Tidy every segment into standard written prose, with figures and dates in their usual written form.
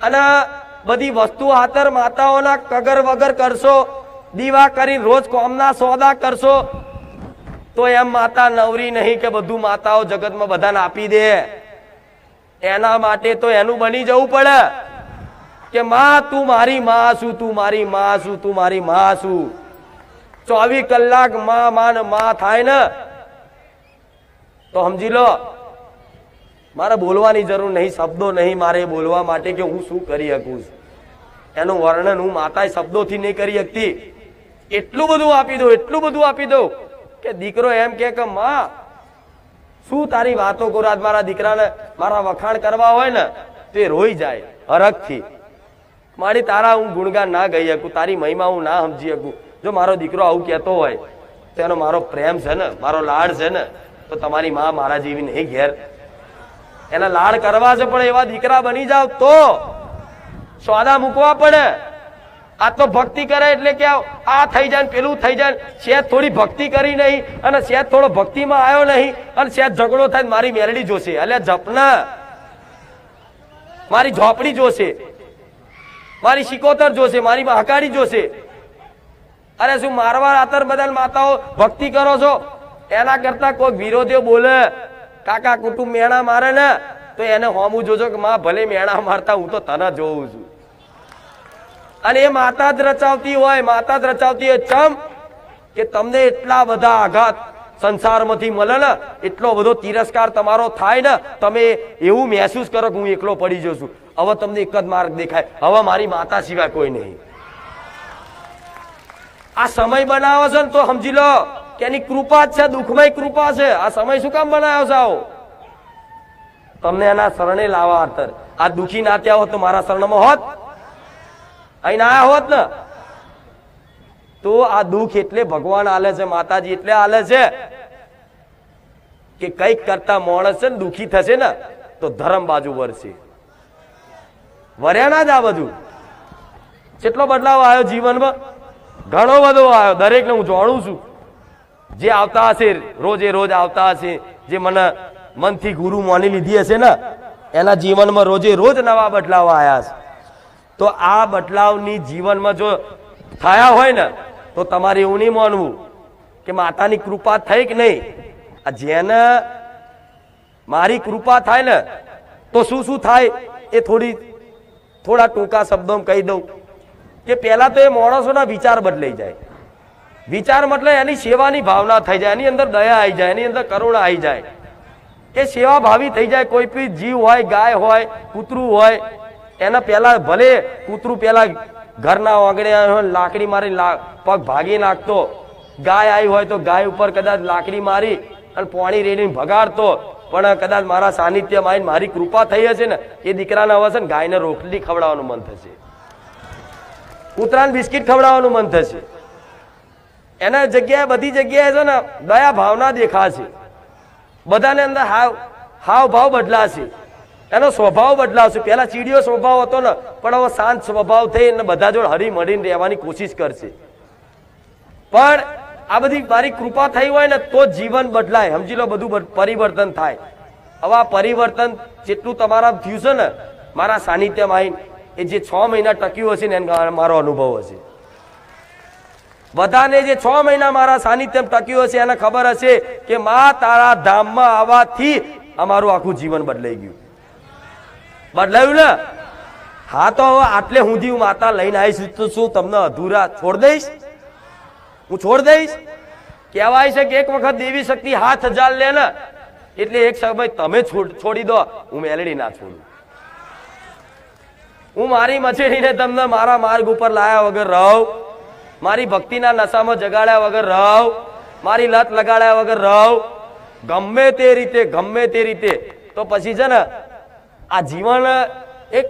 અને બધી વસ્તુ હાથર માતાઓના કગર વગર કરશો, દીવા કરી રોજ કોમના સોદા કરશો, તો એમ માતા નવરી નહીં કે બધું માતાઓ જગતમાં બધાને આપી દે. એના માટે તો એનું બની જવું પડે કે માં તું મારી માં છું, તું મારી માં છું, તું મારી માં છું. 24 કલાક માં થાય ને તો સમજી લો મારે બોલવાની જરૂર નહીં, શબ્દો નહીં મારે બોલવા માટે કે હું શું કરી શકું છું. એનું વર્ણન હું માતા શબ્દોથી નહીં કરી શકતી. એટલું બધું આપી દઉં, એટલું બધું આપી દઉં કે દીકરો એમ કે માં શું તારી વાતો કરું. આજ મારા દીકરાને મારા વખાણ કરવા હોય ને તો એ રોઈ જાય હરખથી. મારી તારા હું ગુણગાન ના ગઈ શકું, તારી મહિમા હું ના સમજી શકું. જો મારો દીકરો આવું કહેતો હોય તો એનો મારો પ્રેમ છે ને, મારો લાડ છે ને, તો તમારી માં મારા જેવી નહીં ઘેર. એના લાડ કરવા છે પણ એવા દીકરા બની જાવ તો સોદા મૂકવા પડે. આ તો ભક્તિ કરે એટલે કે આ થઈ જાય પેલું થઈ જાય. શેત થોડી ભક્તિ કરી નહીં અને શેત થોડો ભક્તિમાં આવ્યો નહીં અને શેત ઝઘડો થાય મારી મેલડી જોશે, એટલે જપના મારી ઝોપડી જોશે, મારી શિકોતર જોશે, મારી હકાડી જોશે. અરે શું મારવા આતર બધા માતાઓ ભક્તિ કરો છો? એના કરતા કોઈ વિરોધીઓ બોલે કાકા કુટુંબ મેણા મારે ને તો એને હોમું જોજો કે માં ભલે મેણા મારતા હું તો તને જોઉં છું. અને એ માતા જ રચાવતી હોય, માતા જ રચાવતી હોય. ચમ કે તમને એટલા બધા આઘાત સંસારમાંથી મળે ને, એટલો બધો તિરસ્કાર તમારો થાય ને, તમે એવું મહેસૂસ કરો કે હું એકલો પડી જઉં છું. હવે તમને એક જ માર્ગ દેખાય, હવે મારી માતા સિવાય કોઈ નહીં. આ સમય બનાવો છે ને તો સમજી લો કે એની કૃપા જ છે, દુઃખમય કૃપા છે. આ સમય શું કામ બનાવ્યો છે? આવો તમને એના શરણે લાવવા ખાતર. આ દુઃખી ના ત્યાં હોત તો મારા શરણમાં હોત, અહીં ના હોત ને. તો આ દુઃખ એટલે ભગવાન આલે છે, માતાજી એટલે આલે છે કે કઈક કરતા માણસ છે ને દુઃખી થશે ને તો ધર્મ બાજુ વરસે. વર્યા ના જ આ બધું. કેટલો બદલાવ આવ્યો જીવનમાં, ઘણો બધો આવ્યો. દરેકને હું જાણું છું. જે આવતા હશે રોજે રોજ આવતા હશે, જે મને મનથી ગુરુ માની લીધી હશે ને, એના જીવનમાં રોજે રોજ નવા બદલાવ આવ્યા છે. તો આ બદલાવની જીવનમાં જો થયા હોય ને તો તમારે એવું નહીં માનવું કે માતાની કૃપા થઈ કે નહીં. આ જેને મારી કૃપા થાય ને તો શું શું થાય એ થોડા ટૂંકા શબ્દોમાં કહી દઉં કે પહેલા તો એ માણસોના વિચાર બદલાઈ જાય. વિચાર મતલબ એની સેવાની ભાવના થઈ જાય, એની અંદર દયા આવી જાય, એની અંદર કરુણા આવી જાય, એ સેવા ભાવી થઈ જાય. કોઈ પણ જીવ હોય, ગાય હોય, કૂતરું હોય, એના પેલા ભલે કૂતરું પેલા ઘરના આંગણે લાકડી મારી પગ ભાગી નાખતો, ગાય આવી હોય તો ગાય ઉપર કદાચ લાકડી મારી અને પાણી રેડીને ભગાડતો, પણ કદાચ મારા સાનિધ્યમાં આવીને મારી કૃપા થઈ હશે ને એ દીકરાને હવે છે ને ગાયને રોટલી ખવડાવવાનું મન થશે, કૂતરાને બિસ્કિટ ખવડાવવાનું મન થશે. એના જગ્યાએ બધી જગ્યાએ છે ને દયા ભાવના દેખાશે. બધાને અંદર હાવ ભાવ બદલાશે, એનો સ્વભાવ બદલાવશે. પેલા ચીડિયો સ્વભાવ હતો ને, પણ હવે શાંત સ્વભાવ થઈ અને બધા જોડે હળી મળીને રહેવાની કોશિશ કરશે. પણ આ બધી મારી કૃપા થઈ હોય ને તો જીવન બદલાય. સમજી લો, બધું પરિવર્તન થાય. હવે આ પરિવર્તન જેટલું તમારા થયું છે ને મારા સાનિધ્યમાં આવીને, એ જે 6 મહિના ટક્યું હશે ને એને મારો અનુભવ હશે. બધાને જે 6 મહિના મારા સાનિધ્યમાં ટક્યું હશે એને ખબર હશે કે માં તારા ધામમાં આવવાથી અમારું આખું જીવન બદલાઈ ગયું. બદલાયું ને? હા, તો હવે આટલે સુધી હું માતા લઈને આવીશ તો શું તમને અધૂરા છોડ દઈશ? હું છોડ દઈશ? કહેવાય છે કે એક વખત દેવી શક્તિ હાથ જાલ લે ને એટલે એક સમય તમે છોડી દો, હું મેલડી ના છોડું. હું મારી મચેડીને તમને મારા માર્ગ ઉપર લાયા વગર રહું, મારી ભક્તિના નશામાં જગાડ્યા વગર રહું, મારી લત લગાડ્યા વગર રહું, ગમે તે રીતે તો પછી છે ને આ જીવન એક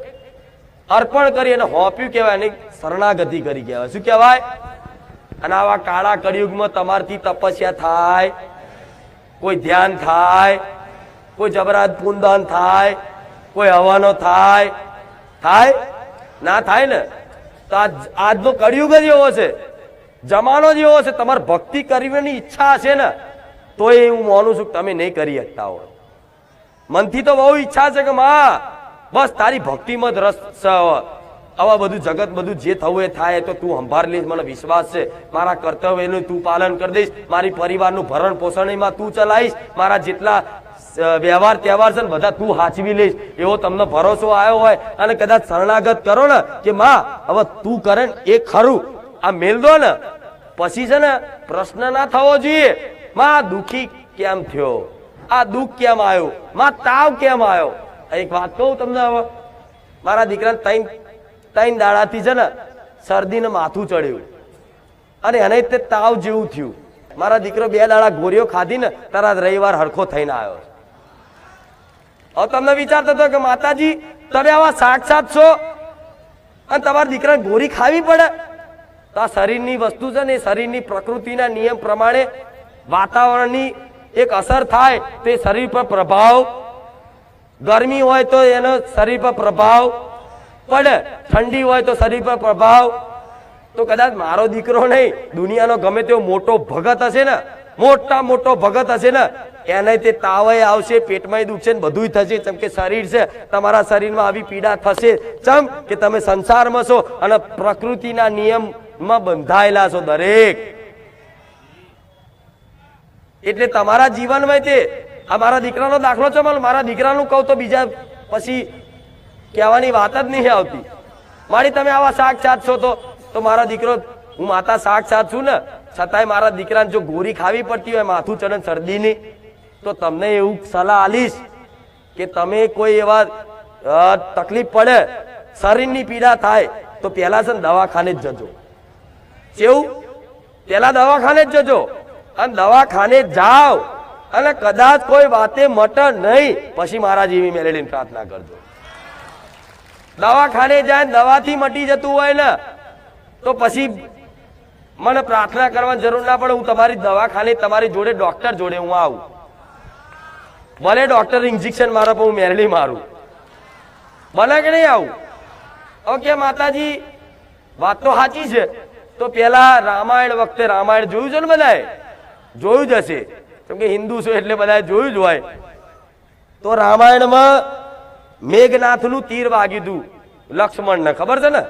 અર્પણ કરી અને હોપ્યું કહેવાય, અને શરણાગતિ કરી કહેવાય. શું કહેવાય? અને આવા કાળા કળિયુગમાં તમારથી તપસ્યા થાય, કોઈ ધ્યાન થાય, કોઈ જબરાત પૂંદન થાય, કોઈ હવાનો થાય ના થાય ને? તો આજનો કળિયુગ જ એવો છે, જમાનો જ એવો છે. તમારે ભક્તિ કરવાની ઈચ્છા હશે ને તો એ હું માનું છું કે તમે નહીં કરી શકતા હો. મનથી તો બહુ ઈચ્છા છે કે માં બસ તારી ભક્તિમાં જ રસ છે. આવા બધું જગત બધું જે થવું એ થાય તો તું સંભાળ લઈશ, મને વિશ્વાસ છે. મારા કર્તવ્યનું તું પાલન કરી દઈશ, મારી પરિવારનું ભરણ પોષણમાં તું ચલાવીશ, મારા જેટલા વ્યવહાર તહેવાર છે ને બધા તું હાચવી લઈશ, એવો તમને ભરોસો આવ્યો હોય અને કદાચ શરણાગત કરો ને કે માં હવે તું કરે ને એ ખરું, આ મેલ દો ને પછી છે ને પ્રશ્ન ના થવો જોઈએ માં દુખી કેમ થયો, આ દુઃખ કેમ આવ્યું, માં તાવ કેમ આવ્યો. એક વાત કહું તમને, હવે મારા દીકરાને ત્રણ દાડાથી છે ને શરદીને માથું ચડ્યું અને એને તે તાવ જેવું થયું. મારા દીકરો 2 દાડા ગોળીઓ ખાધી ને તરત રવિવાર હરખો થઈને આવ્યો. હવે તમને વિચારતો હતો કે માતાજી તમે આવા સાક્ષાત છો અને તમારા દીકરાને ગોળી ખાવી પડે. તો આ શરીરની વસ્તુ છે ને, શરીરની પ્રકૃતિના નિયમ પ્રમાણે વાતાવરણની એક અસર થાય તો એ શરીર પર પ્રભાવ, ગરમી હોય તો એનો શરીર પર પ્રભાવ પડે, ઠંડી હોય તો શરીર પર પ્રભાવ. તો કદાચ મારો દીકરો નહીં, દુનિયાનો ગમે તેવો મોટો ભગત હશે ને, મોટો ભગત હશે ને, એને તે તાવય આવશે, પેટમાં દુખશે ને બધું થશે. ચમ કે શરીર છે, તમારા શરીરમાં આવી પીડા થશે. ચમ કે તમે સંસારમાં છો અને પ્રકૃતિના નિયમમાં બંધાયેલા છો દરેક. એટલે તમારા જીવનમાં તે આ મારા દીકરાનો દાખલો છે. મારા દીકરાનું કહું તો બીજા પછી કહેવાની વાત જ નહીં આવતી. મારી તમે આવા સાક્ષાત છો તો મારા દીકરો, હું માતા સાક્ષાત છું ને, છતાંય મારા દીકરાને જો ગોળી ખાવી પડતી હોય માથું ચડે શરદીની, તો તમને એવું સલાહ આલીશ કે તમે કોઈ એવા તકલીફ પડે, શરીરની પીડા થાય તો પહેલા છે ને દવાખાને જ જજો. કેવું? પહેલા દવાખાને જ જજો અને દવાખાને જાઓ અને કદાચ કોઈ વાતે મટે નહીં પછી મારા જેવી મેલેડીને પ્રાર્થના કરજો. દવાખાને જાય દવાથી મટી જતું હોય ને તો પછી મને પ્રાર્થના કરવાની જરૂર ના પડે. હું તમારી દવાખાને તમારી જોડે ડોક્ટર જોડે હું આવું, ભલે ડોક્ટર ઇન્જેક્શન મારે પણ હું મેરડી મારું, બને કે નહીં આવું? ઓકે માતાજી વાત તો સાચી છે. તો પેલા રામાયણ વખતે રામાયણ જોયું છે ને, બધાએ જોયું જ હશે કેમ કે હિન્દુ છો એટલે બધાએ જોયું જ હોય. તો રામાયણમાં મેઘનાથનું તીર વાગ્યું હતું લક્ષ્મણને, ખબર છે ને?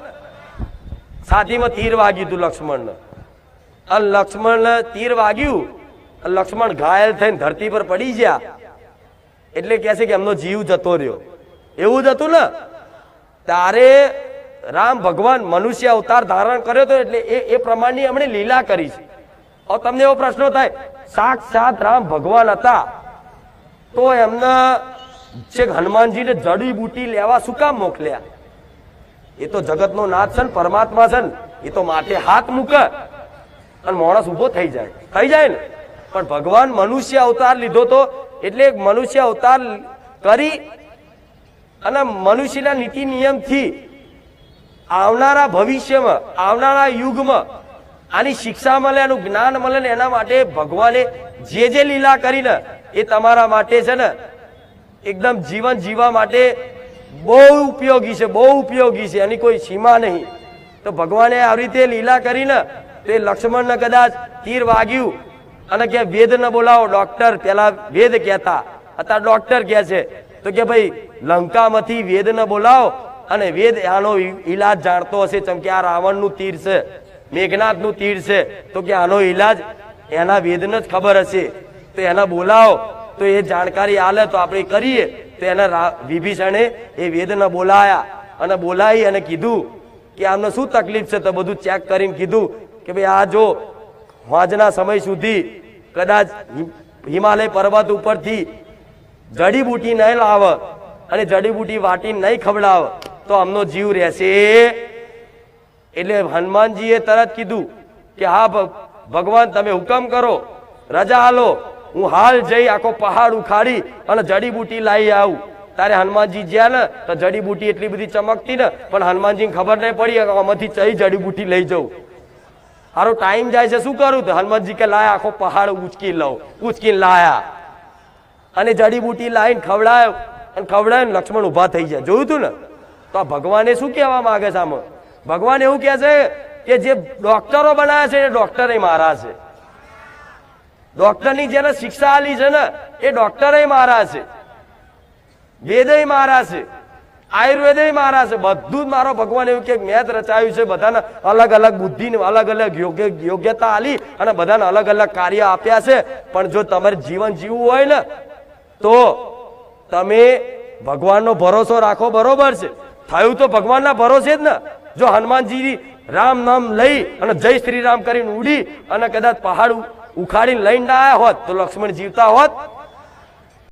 છાતીમાં તીર વાગ્યું હતું લક્ષ્મણને, અને લક્ષ્મણને તીર વાગ્યું, લક્ષ્મણ ઘાયલ થઈને ધરતી પર પડી ગયા. એટલે કહે છે કે એમનો જીવ જતો રહ્યો. એવું જ હતું ને? તારે રામ ભગવાન મનુષ્ય અવતાર ધારણ કર્યો હતો એટલે એ પ્રમાણની એમણે લીલા કરી છે. હવે તમને એવો પ્રશ્ન થાય, સાક્ષાત રામ ભગવાન હતા તો એમના છે હનુમાનજીને જડીબુટી લેવા શું કામ મોકલ્યા? એ તો જગતનો નાથ છે ને, પરમાત્મા છે ને, એ તો માથે હાથ મૂકે અને માણસ ઉભો થઈ જાય ને. પણ ભગવાન મનુષ્ય અવતાર લીધો તો એટલે મનુષ્ય અવતાર કરી અને મનુષ્યના નીતિ નિયમથી આવનારા ભવિષ્યમાં, આવનારા યુગમાં આની શિક્ષા મળે, આનું જ્ઞાન મળે ને એના માટે ભગવાને જે લીલા કરીને એ તમારા માટે છે ને એકદમ જીવન જીવવા માટે બહુ ઉપયોગી છે, બહુ ઉપયોગી છે, એની કોઈ સીમા નહીં. તો ભગવાને આવી રીતે લીલા કરીને તે લક્ષ્મણને કદાચ તીર વાગ્યું અને કે વેદ ન બોલાવો, ડોક્ટર પેલા વેદ કહેતા, અત્યારે ડોક્ટર કહે છે તો કે ભાઈ લંકામાંથી વેદ ન બોલાવો અને વેદ આનો ઈલાજ જાણતો હશે. ચમ કે આ રાવણનું તીર છે, મેઘનાથનું તીર છે, તો કે આનો ઈલાજ એના વેદને જ ખબર હશે, તો એને બોલાવો તો એ જાણકારી આલે તો આપણે કરીએ. તો એના વિભીષણે એ વેદને બોલાયા અને બોલાવી અને કીધું કે આમને શું તકલીફ છે, તો બધું ચેક કરીને કીધું કે ભાઈ આ જો હોજના સમય સુધી કદાચ હિમાલય પર્વત ઉપરથી જડીબુટી નહીં લાવે અને જડીબુટી વાટી નહીં ખવડાવે તો આમનો જીવ રહેશે. એટલે હનુમાનજીએ તરત કીધું કે હા ભગવાન તમે હુકમ કરો, રજા આલો, હું હાલ જઈ આખો પહાડ ઉખાડી અને જડીબુટી લાવી આવું. તારે હનુમાનજી જ્યાં ને તો જડીબુટી એટલી બધી ચમકતી ને પણ હનુમાનજીને ખબર નહીં પડી આમાંથી ચઈ જડીબુટી લઈ જવું. હારો ટાઈમ જાય છે, શું કરું? તો હનુમાનજી કે લાયા આખો પહાડ ઉચકી લઉં, ઉચકીને લાયા અને જડીબુટી લાવીને ખવડાયો અને ખવડાવીને લક્ષ્મણ ઉભા થઈ જાય. જોયું તું ને? તો આ ભગવાને શું કહેવા માંગે છે આમાં? ભગવાન એવું કહે છે કે જે ડોક્ટરો બનાવ્યા છે એ ડોક્ટરે મારા છે, ડોક્ટરની જેને શિક્ષા આલી છે ને એ ડોક્ટરે મારા છે, વેદય મારા છે, આયુર્વેદ મારા છે, બધું જ મારો ભગવાન એવું કે મેં જ રચાયું છે, બધાને અલગ અલગ બુદ્ધિ અલગ અલગ યોગ્યતા આલી અને બધાને અલગ અલગ કાર્ય આપ્યા છે. પણ જો તમારે જીવન જીવવું હોય ને તો તમે ભગવાનનો ભરોસો રાખો. બરોબર છે, થયું તો ભગવાનના ભરોસે જ ને. જો હનુમાનજી રામ નામ લઈ અને જય શ્રી રામ કરીને ઉડી અને કદાચ પહાડ ઉખાડીને લઈને ના આવ્યા હોત તો લક્ષ્મણ જીવતા હોત?